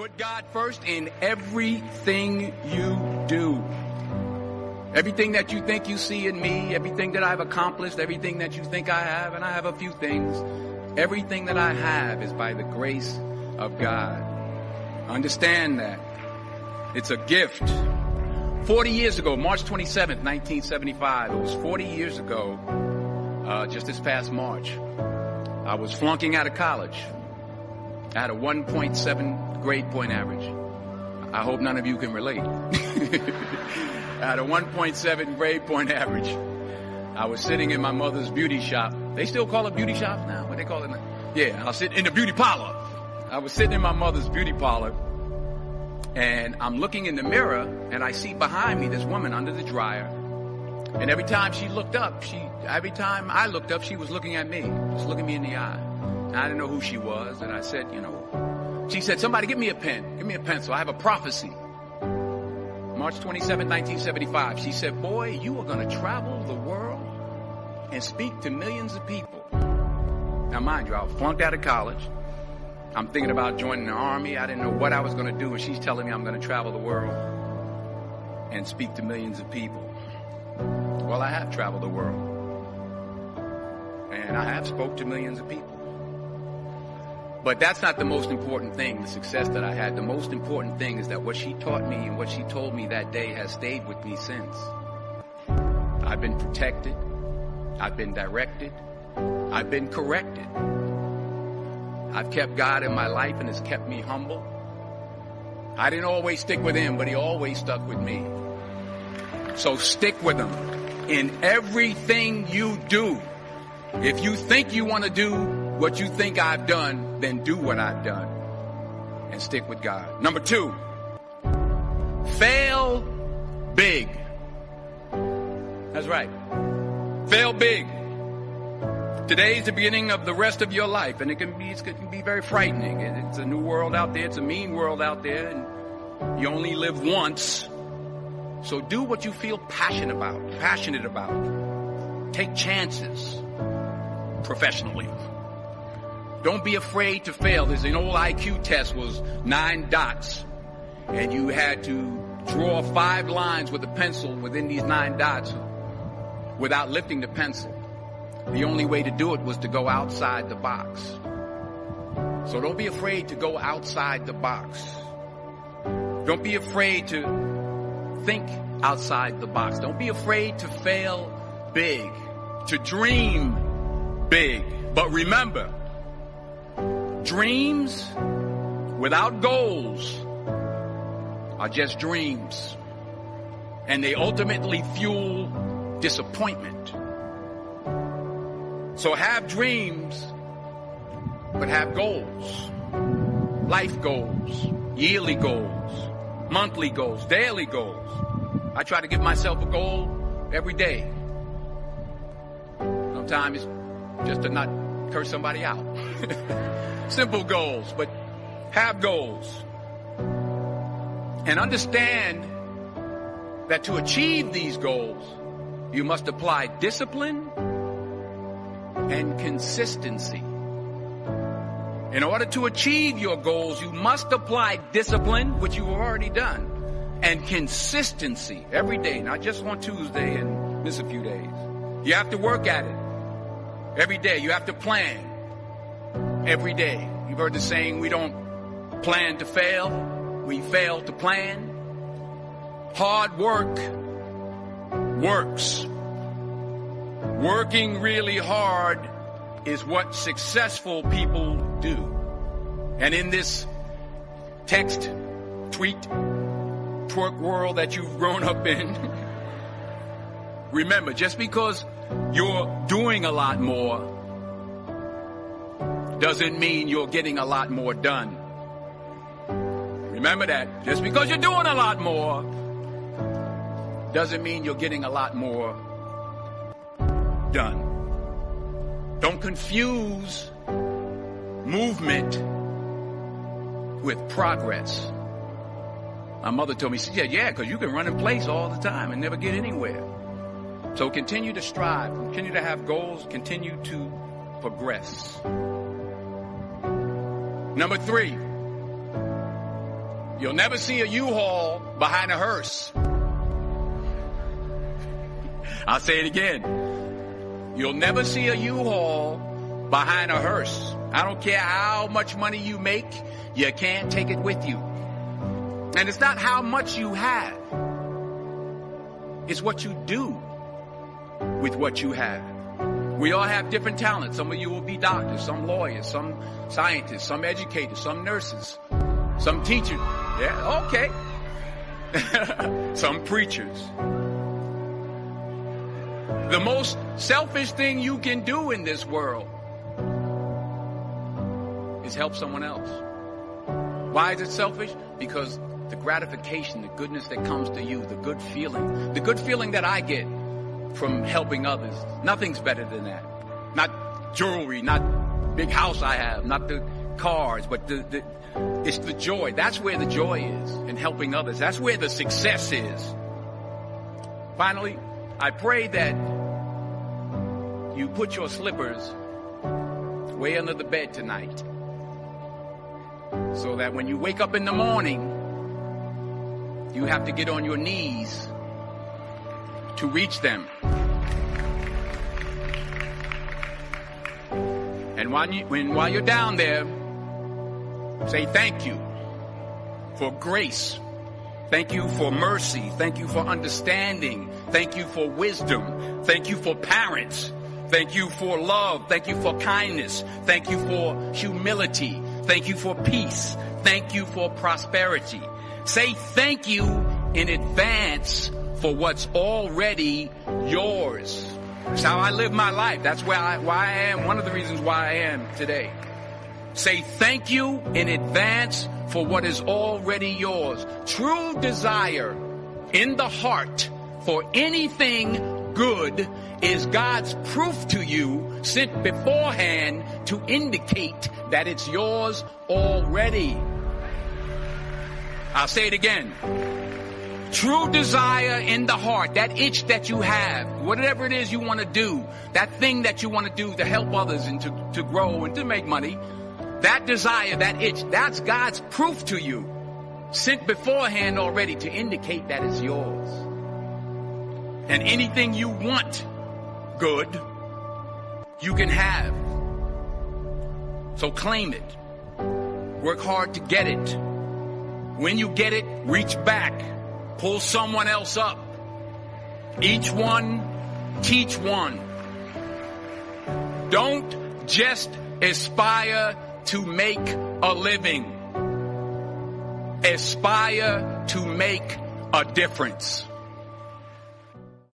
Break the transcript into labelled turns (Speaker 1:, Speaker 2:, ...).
Speaker 1: Put God first in everything you do. Everything that you think you see in me, everything that I've accomplished, everything that you think I have, and I have a few things, everything that I have is by the grace of God. Understand that. It's a gift. 40 years ago, March 27th, 1975, it was 40 years ago, just this past March, I was flunking out of college. I had a 1.7 grade point average. I hope none of you can relate. I had a 1.7 grade point average. I was sitting in my mother's beauty shop. They still call it beauty shops now? What they call it now? Yeah, I was sitting in the beauty parlor. I was sitting in my mother's beauty parlor, and I'm looking in the mirror, and I see behind me this woman under the dryer. And every time I looked up, she was looking at me, just looking me in the eye. And I didn't know who she was, and I said, she said, somebody give me a pen, give me a pencil. I have a prophecy. March 27, 1975. She said, boy, you are going to travel the world and speak to millions of people. Now, mind you, I was flunked out of college. I'm thinking about joining the army. I didn't know what I was going to do, and she's telling me I'm going to travel the world and speak to millions of people. Well, I have traveled the world, and I have spoke to millions of people. But that's not the most important thing, the success that I had. The most important thing is that what she taught me and what she told me that day has stayed with me since. I've been protected. I've been directed. I've been corrected. I've kept God in my life, and it's kept me humble. I didn't always stick with him, but he always stuck with me. So stick with him in everything you do. If you think you want to do what you think I've done, then do what I've done and stick with God. Number 2, fail big. That's right. Fail big. Today's the beginning of the rest of your life, and it can be very frightening. It's a new world out there. It's a mean world out there, and you only live once. So do what you feel passionate about. Take chances professionally. Don't be afraid to fail. There's an old IQ test, was 9 dots, and you had to draw 5 lines with a pencil within these 9 dots without lifting the pencil. The only way to do it was to go outside the box. So don't be afraid to go outside the box. Don't be afraid to think outside the box. Don't be afraid to fail big, to dream big. But remember, dreams without goals are just dreams, and they ultimately fuel disappointment. So have dreams, but have goals. Life goals, yearly goals, monthly goals, daily goals. I try to give myself a goal every day. Sometimes it's just to not curse somebody out. Simple goals, but have goals. And understand that to achieve these goals, you must apply discipline and consistency. In order to achieve your goals, you must apply discipline, which you've already done, and consistency every day, not just on Tuesday and miss a few days. You have to work at it every day. You have to plan every day. You've heard the saying, we don't plan to fail, we fail to plan. Hard work works. Working really hard is what successful people do. And in this text, tweet, twerk world that you've grown up in, remember, just because you're doing a lot more doesn't mean you're getting a lot more done. Remember that. Just because you're doing a lot more doesn't mean you're getting a lot more done. Don't confuse movement with progress. My mother told me, she said, yeah, because you can run in place all the time and never get anywhere. So continue to strive, continue to have goals, continue to progress. Number 3, You'll never see a U-Haul behind a hearse. I'll say it again. You'll never see a U-Haul behind a hearse. I don't care how much money you make, you can't take it with you. And it's not how much you have. It's what you do with what you have. We all have different talents. Some of you will be doctors, some lawyers, some scientists, some educators, some nurses, some teachers. Yeah, okay. Some preachers. The most selfish thing you can do in this world is help someone else. Why is it selfish? Because the gratification, the goodness that comes to you, the good feeling that I get from helping others, nothing's better than that. Not jewelry, not big house I have, not the cars, but it's the joy. That's where the joy is, in helping others. That's where the success is. Finally, I pray that you put your slippers way under the bed tonight, so that when you wake up in the morning, you have to get on your knees to reach them. And while you're down there, say thank you for grace. Thank you for mercy. Thank you for understanding. Thank you for wisdom. Thank you for parents. Thank you for love. Thank you for kindness. Thank you for humility. Thank you for peace. Thank you for prosperity. Say thank you in advance for what's already yours. That's how I live my life. That's why I am. One of the reasons why I am today. Say thank you in advance for what is already yours. True desire in the heart for anything good is God's proof to you sent beforehand to indicate that it's yours already. I'll say it again. True desire in the heart, that itch that you have, whatever it is you want to do, that thing that you want to do to help others and to grow and to make money, that desire, that itch, that's God's proof to you, sent beforehand already to indicate that it's yours. And anything you want good, you can have. So claim it. Work hard to get it. When you get it, reach back. Pull someone else up. Each one, teach one. Don't just aspire to make a living. Aspire to make a difference.